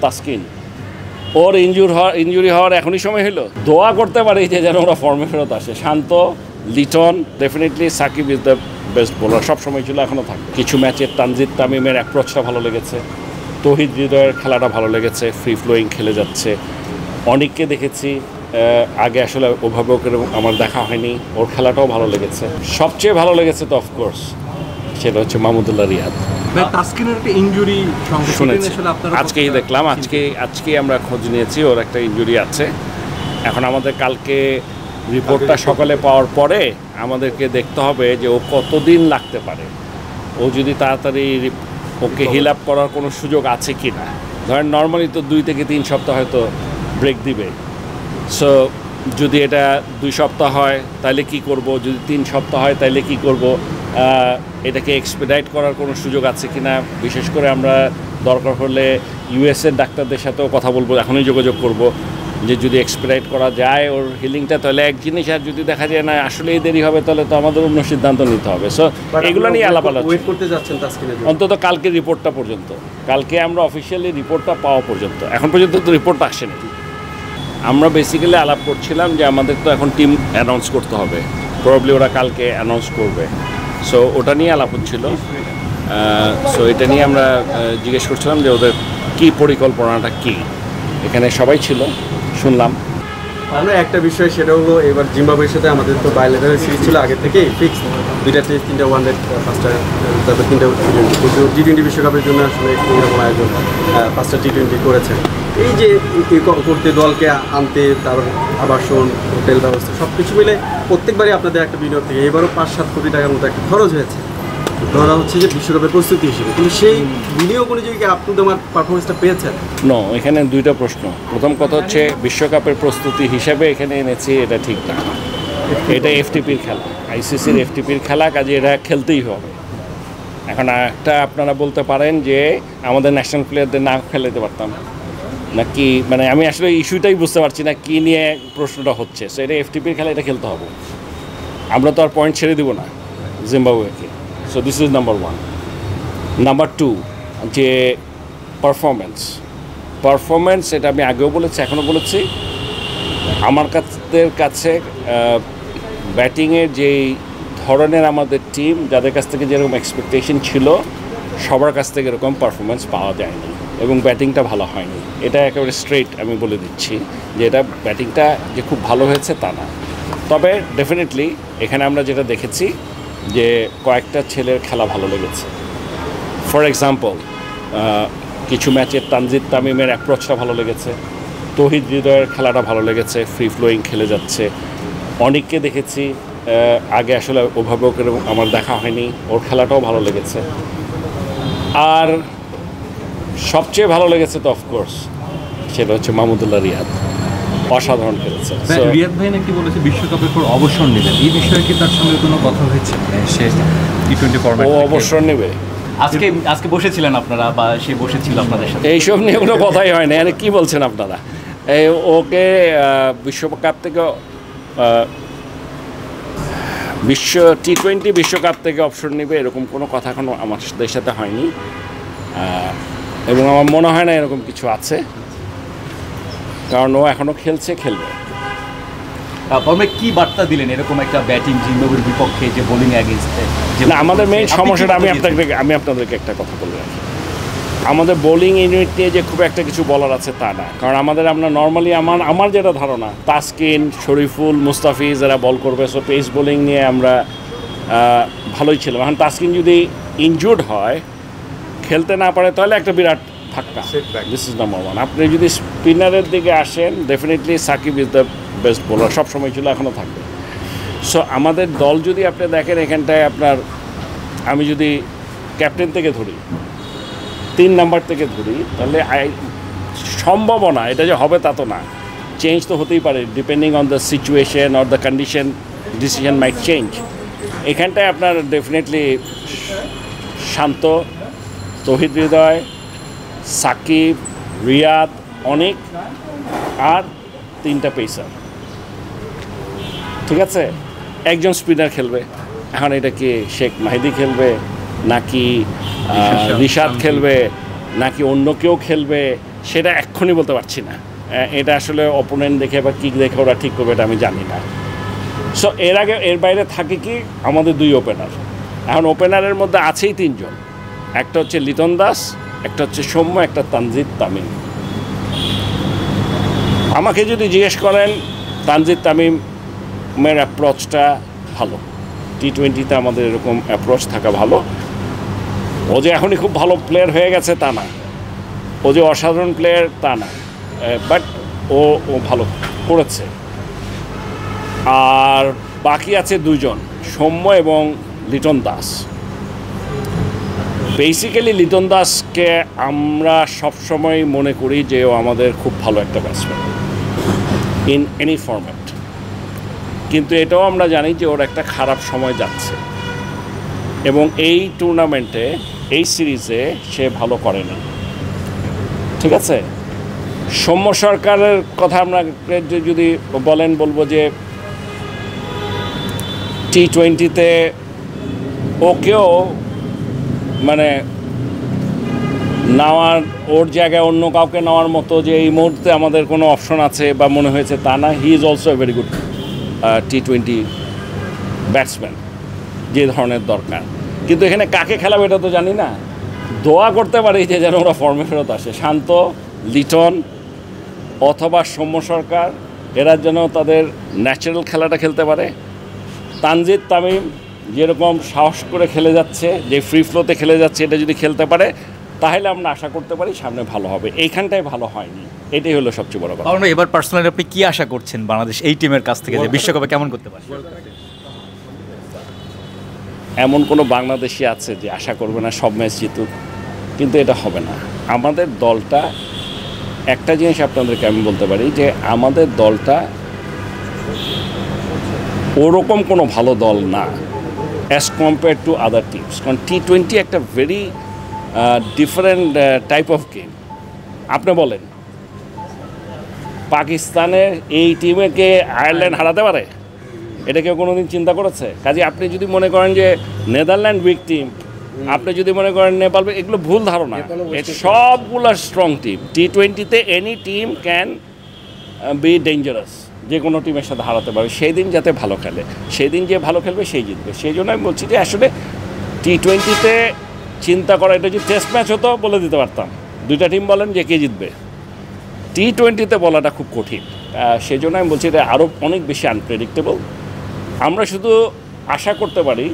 তাসকিন, ওর injury হওয়ার এখনই সময় হলো। দোয়া করতে পারি যে যেন ওরা ফর্মে ফেরত আসে। Shanto, Liton, definitely Shakib is the best bowler, সব সময় ছিল, এখনও থাকবে। কিছু ম্যাচের তানজিদ তামিমের অ্যাপ্রোচটা ভালো লেগেছে, তৌহিদ হৃদয়ের খেলাটা ভালো লেগেছে, ফ্রি ফ্লোয়িং খেলে যাচ্ছে। অনেককে দেখেছি আগে আসলে ওভাবে ওকে আমার দেখা হয়নি, ওর খেলাটাও ভালো লেগেছে। সবচেয়ে ভালো লেগেছে তো অফকোর্স সেটা হচ্ছে মাহমুদুল্লাহ রিয়াদ। তাসকিনের একটা ইনজুরি শুনেছি, আজকেই দেখলাম, আজকেই আমরা খোঁজ নিয়েছি ওর একটা ইনজুরি আছে। এখন আমাদের কালকে রিপোর্টটা সকালে পাওয়ার পরে আমাদেরকে দেখতে হবে যে ও কতদিন লাগতে পারে। ও যদি তাড়াতাড়ি ওকে হিল আপ করার কোনো সুযোগ আছে কি না। ধরেন নর্মালি তো 2 থেকে 3 সপ্তাহ হয়তো ব্রেক দিবে। সো যদি এটা 2 সপ্তাহ হয় তাহলে কি করব, যদি 3 সপ্তাহ হয় তাহলে কি করব, এটাকে এক্সপেডাইট করার কোনো সুযোগ আছে কি না। বিশেষ করে আমরা দরকার হলে ইউএসের ডাক্তারদের সাথেও কথা বলবো, এখনই যোগাযোগ করব যে যদি এক্সপেডাইট করা যায় ওর হিলিংটা, তাহলে এক জিনিস। আর যদি দেখা যায় না আসলেই দেরি হবে তাহলে তো আমাদের অন্য সিদ্ধান্ত নিতে হবে। সো এগুলো নিয়ে আলাপ করতে যাচ্ছেন তাসকিনের অন্তত কালকে রিপোর্টটা পর্যন্ত, কালকে আমরা অফিসিয়ালি রিপোর্টটা পাওয়া পর্যন্ত। এখন পর্যন্ত তো রিপোর্ট আসেনি। আমরা বেসিক্যালি আলাপ করছিলাম যে আমাদের তো এখন টিম অ্যানাউন্স করতে হবে, প্রবাবলি ওরা কালকে অ্যানাউন্স করবে। সো ওটা নিয়ে আলাপ হচ্ছিল। সো এটা নিয়ে আমরা জিজ্ঞেস করছিলাম যে ওদের কী পরিকল্পনাটা কী। এখানে সবাই ছিল, শুনলাম। আমরা একটা বিষয়, সেটা হলো এবার জিম্বাবুয়ের সাথে আমাদের তো বাইলেটারাল সিরিজ ছিল আগে থেকেই ফিক্স, 2টা টেস্ট, 3টা ওয়ানডে, 5টা, তারপর 3টা টি20 বিশ্বকাপের জন্য আসলে এইরকম আয়োজন, 5টা টি20 করেছেন। এই যে করতে, দলকে আনতে, তারপর আবাসন, হোটেল ব্যবস্থা সব কিছু মিলে প্রত্যেকবারই আপনাদের একটা বিনিয়োগ থেকে এবারও 5-7 কোটি টাকার মতো একটা খরচ হয়েছে, ধরা হচ্ছে যে বিশ্বকাপের প্রস্তুতি হিসেবে। কিন্তু সেই বিনিয়োগ অনুযায়ী কি আপনি তোমার পারফরমেন্সটা পেয়েছেন? নো, এখানে 2টা প্রশ্ন। প্রথম কথা হচ্ছে বিশ্বকাপের প্রস্তুতি হিসেবে এখানে এনেছি, এটা ঠিক না। এটা এফটিপির খেলা, আইসিসির এফটিপির খেলা, কাজে এটা খেলতেই হবে। এখন একটা আপনারা বলতে পারেন যে আমাদের ন্যাশনাল প্লেয়ারদের না খেলাতে পারতাম নাকি, মানে আমি আসলে ইস্যুটাই বুঝতে পারছি না কী নিয়ে প্রশ্নটা হচ্ছে। সো এটা এফটিপির খেলা, এটা খেলতে হবে। আমরা তো আর পয়েন্ট ছেড়ে দেবো না জিম্বাবুয়েকে। So this is number 1। Number 2 যে পারফরমেন্স, এটা আমি আগেও বলেছি, এখনও বলেছি। আমার কাছে ব্যাটিংয়ের যেই ধরনের আমাদের টিম, যাদের কাছ থেকে যেরকম এক্সপেকটেশন ছিল, সবার কাছ থেকে এরকম পারফরমেন্স পাওয়া যায়নি এবং ব্যাটিংটা ভালো হয়নি। এটা একেবারে স্ট্রেট আমি বলে দিচ্ছি যে এটা ব্যাটিংটা যে খুব ভালো হয়েছে তা না। তবে ডেফিনেটলি এখানে আমরা যেটা দেখেছি যে কয়েকটা ছেলের খেলা ভালো লেগেছে। ফর এক্সাম্পল, কিছু ম্যাচের তানজিদ তামিমের অ্যাপ্রোচটা ভালো লেগেছে, তৌহিদ হৃদয়ের খেলাটা ভালো লেগেছে, ফ্রি ফ্লোয়িং খেলে যাচ্ছে। অনেককে দেখেছি আগে আসলে ওভাবে ওকে আমার দেখা হয়নি, ওর খেলাটাও ভালো লেগেছে। আর সবচেয়ে ভালো লেগেছে তো অফকোর্স সেটা হচ্ছে মাহমুদুল্লাহ রিয়াদ, অসাধারণ খেলেছে। রিয়াদ ভাই নাকি বলেছে বিশ্বকাপের পর অবসর নেবেন, এই বিষয়ে কি তার সঙ্গে কোনো কথা হয়েছে? সে টি20 ফরম্যাট ও অবসর নেবে? আজকে বসেছিলেন আপনারা বা সে বসেছিল আপনাদের সাথে? এইসব নিয়ে কোনো কথাই হয় না। আরে কী বলছেন আপনারা? ওকে বিশ্বকাপ থেকে টি20 বিশ্বকাপ থেকে অবসর নেবে এরকম কোনো কথা এখনও আমাদের সাথে হয়নি, এবং আমার মনে হয় না এরকম কিছু আছে, কারণ ও এখনও খেলবে। আপনি কি বার্তা দিলেন এরকম একটা ব্যাটিং জিম্বাবুয়ের বিপক্ষে, যে বোলিং অ্যাগেইনস্টে? না, আমাদের মেইন সমস্যাটা আমি আপনাদেরকে একটা কথা বলে রাখি। আমাদের বোলিং ইউনিট নিয়ে যে খুব একটা কিছু বলার আছে তা না, কারণ আমরা নর্মালি আমার যেটা ধারণা, তাসকিন, শরীফুল, মুস্তাফিজ এরা বল করবে। সো পেস বোলিং নিয়ে আমরা ভালোই ছিলাম। এখন তাসকিন যদি ইনজুর্ড হয়, খেলতে না পারে, তাহলে একটা বিরাট ধাক্কা। This is number 1। আপনি যদি স্পিনারের দিকে আসেন, definitely Shakib is the best bowler, সব সময় ছিল, এখনও থাকবে। সো আমাদের দল যদি আপনি দেখেন, এখানটায় আমি যদি ক্যাপ্টেন থেকে ধরি, 3 নাম্বার থেকে ধরি, তাহলে সম্ভাবনা এটা যে হবে তা তো না, চেঞ্জ তো হতেই পারে, depending on the situation or the condition, decision might change. এখানটায় আপনার ডেফিনেটলি শান্ত, তৌহিদ হৃদয়, সাকিব, রিয়াদ, অনেক, আর 3টা পেসার, ঠিক আছে? একজন স্পিনার খেলবে। এখন এটা কি শেখ মাহিদি খেলবে, নাকি রিশাদ খেলবে, নাকি অন্য কেউ খেলবে, সেটা এক্ষুনি বলতে পারছি না। এটা আসলে অপোনেন্ট দেখে বা কিক দেখে ওরা ঠিক করবে এটা আমি জানি না। সো এর বাইরে থাকে কি আমাদের 2 ওপেনার। এখন ওপেনারের মধ্যে আছেই 3 জন, একটা হচ্ছে লিটন দাস, একটা হচ্ছে সৌম্য, একটা তানজিদ তামিম। আমাকে যদি জিজ্ঞেস করেন তানজিদ তামিমের অ্যাপ্রোচটা ভালো, T20-তে আমাদের এরকম অ্যাপ্রোচ থাকা ভালো। ও যে এখনই খুব ভালো প্লেয়ার হয়ে গেছে তা না, ও যে অসাধারণ প্লেয়ার তা না, বাট ও ভালো করেছে। আর বাকি আছে 2 জন, সৌম্য এবং লিটন দাস। বেসিক্যালি লিটন দাসকে আমরা সবসময় মনে করি যে ও আমাদের খুব ভালো একটা ব্যাটসম্যান ইন এনি ফরম্যাট, কিন্তু এটাও আমরা জানি যে ওর একটা খারাপ সময় যাচ্ছে এবং এই টুর্নামেন্টে এই সিরিজে সে ভালো করেনি। ঠিক আছে, সৌম্য সরকারের কথা আমরা যদি বলেন বলবো যে T20-তে ওকেও মানে নেওয়ার, ওর জায়গায় অন্য কাউকে নেওয়ার মতো যে এই মুহূর্তে আমাদের কোনো অপশন আছে বা মনে হয়েছে তা না। He is also a very good T20 batsman, যে ধরনের দরকার। কিন্তু এখানে কাকে খেলাবে এটা তো জানি না। দোয়া করতে পারি যে যেন ওরা ফর্মে ফেরত আসে, শান্ত, লিটন অথবা সৌম্য সরকার, এরা যেন তাদের ন্যাচারাল খেলাটা খেলতে পারে। তানজিদ তামিম যেরকম সাহস করে খেলে যাচ্ছে, যে ফ্রি ফ্লোতে খেলে যাচ্ছে, এটা যদি খেলতে পারে তাহলে আমরা আশা করতে পারি সামনে ভালো হবে। এইখানটায় ভালো হয়নি, এটাই হলো সবচেয়ে বড় কথা। কারণ এবার পার্সোনালি আপনি কি আশা করছেন বাংলাদেশ এই টিমের কাছ থেকে, যে বিশ্বকাপে কেমন করতে পারে? এমন কোনো বাংলাদেশি আছে যে আশা করবে না সব ম্যাচ জিতুক, কিন্তু এটা হবে না। আমাদের দলটা, একটা জিনিস আপনাদেরকে আমি বলতে পারি যে আমাদের দলটা ওরকম কোনো ভালো দল না as compare to other teams. কারণ T20 একটা very different type of game. আপনি বলেন পাকিস্তানের এই টিমকে আয়ারল্যান্ড হারাতে পারে? এটা কেউ কোনো দিন চিন্তা করেছে? কাজে আপনি যদি মনে করেন যে নেদারল্যান্ড উইক টিম, আপনি যদি মনে করেন নেপাল, এগুলো ভুল ধারণা। সবগুলো স্ট্রং টিম। T20-তে any team can be dangerous, যে কোনো টিমের সাথে হারাতে পারবে, সেই দিন যাতে ভালো খেলে, সেই দিন যে ভালো খেলবে সেই জিতবে। সেই জন্য আমি বলছি যে আসলে T20-তে চিন্তা করা, এটা যদি টেস্ট ম্যাচ হতো বলে দিতে পারতাম, 2টা টিম বলেন যে কে জিতবে। T20-তে বলাটা খুব কঠিন, সেই জন্য আমি বলছি এটা আরও অনেক বেশি আনপ্রেডিক্টেবল। আমরা শুধু আশা করতে পারি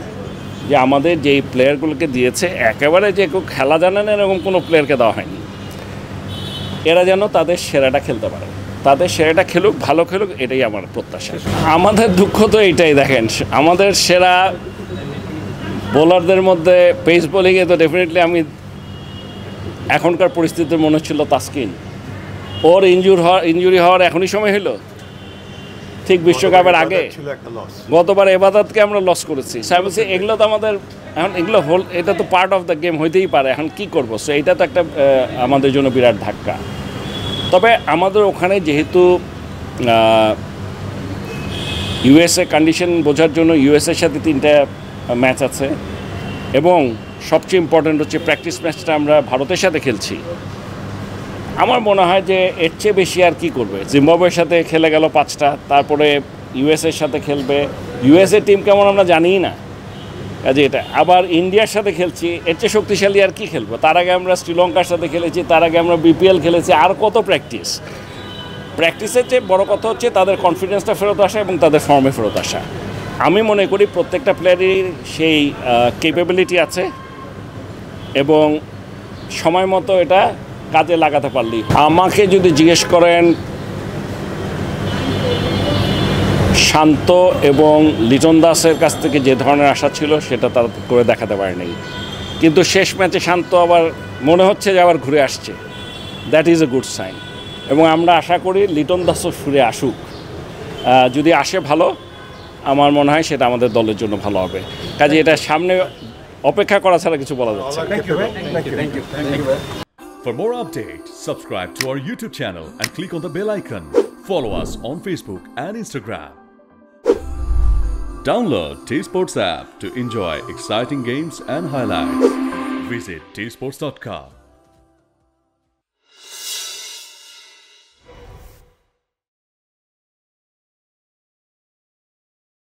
যে আমাদের যেই প্লেয়ারগুলোকে দিয়েছে, একেবারে যে কেউ খেলা জানে না এরকম কোনো প্লেয়ারকে দেওয়া হয়নি, এরা যেন তাদের সেরাটা খেলতে পারে, তাদের সেরাটা খেলুক, ভালো খেলুক, এটাই আমার প্রত্যাশা। আমাদের দুঃখ তো এইটাই, দেখেন আমাদের সেরা বোলারদের মধ্যে পেস বোলিংয়ে তো ডেফিনেটলি আমি এখনকার পরিস্থিতিতে মনে হচ্ছিল তাসকিন। ওর ইনজুরি হওয়ার এখনই সময় হলো, ঠিক বিশ্বকাপের আগে। গতবার এবাদতকে আমরা লস করেছি। বলছি এগুলো তো আমাদের এখন এগুলো এটা তো পার্ট অফ দ্য গেম হইতেই পারে, এখন কি করবো? সো এইটা তো একটা আমাদের জন্য বিরাট ধাক্কা। তবে আমাদের ওখানে যেহেতু ইউএসএ কন্ডিশন বোঝার জন্য ইউএসএর সাথে 3টা ম্যাচ আছে, এবং সবচেয়ে ইম্পর্ট্যান্ট হচ্ছে প্র্যাকটিস ম্যাচটা আমরা ভারতের সাথে খেলছি। আমার মনে হয় যে এর চেয়ে বেশি আর কি করবে। জিম্বাবুয়ের সাথে খেলে গেল 5টা, তারপরে ইউএসএর সাথে খেলবে। ইউএসএ টিম কেমন আমরা জানিই না, কাজে এটা আবার ইন্ডিয়ার সাথে খেলছি, এর চেয়ে শক্তিশালী আর কি খেলবো? তার আগে আমরা শ্রীলঙ্কার সাথে খেলেছি, তার আগে আমরা বিপিএল খেলেছি, আর কত প্র্যাকটিসের চেয়ে বড় কথা হচ্ছে তাদের কনফিডেন্সটা ফেরত আসা এবং তাদের ফর্মে ফেরত আসা। আমি মনে করি প্রত্যেকটা প্লেয়ারেরই সেই ক্যাপাবিলিটি আছে, এবং সময় মতো এটা কাজে লাগাতে পারলেই। আমাকে যদি জিজ্ঞেস করেন শান্ত এবং লিটন দাসের কাছ থেকে যে ধরনের আশা ছিল সেটা তারা করে দেখাতে পারেনি, কিন্তু শেষ ম্যাচে শান্ত আবার মনে হচ্ছে যে আবার ঘুরে আসছে, that is a good sign. এবং আমরা আশা করি লিটন দাসও ফিরে আসুক, যদি আসে ভালো, আমার মনে হয় সেটা আমাদের দলের জন্য ভালো হবে। কাজে এটা সামনে অপেক্ষা করা ছাড়া কিছু বলা যাচ্ছে না। For more updates, subscribe to our YouTube channel and click on the bell icon. Follow us on Facebook and Instagram. Download T-Sports app to enjoy exciting games and highlights. Visit tsports.com.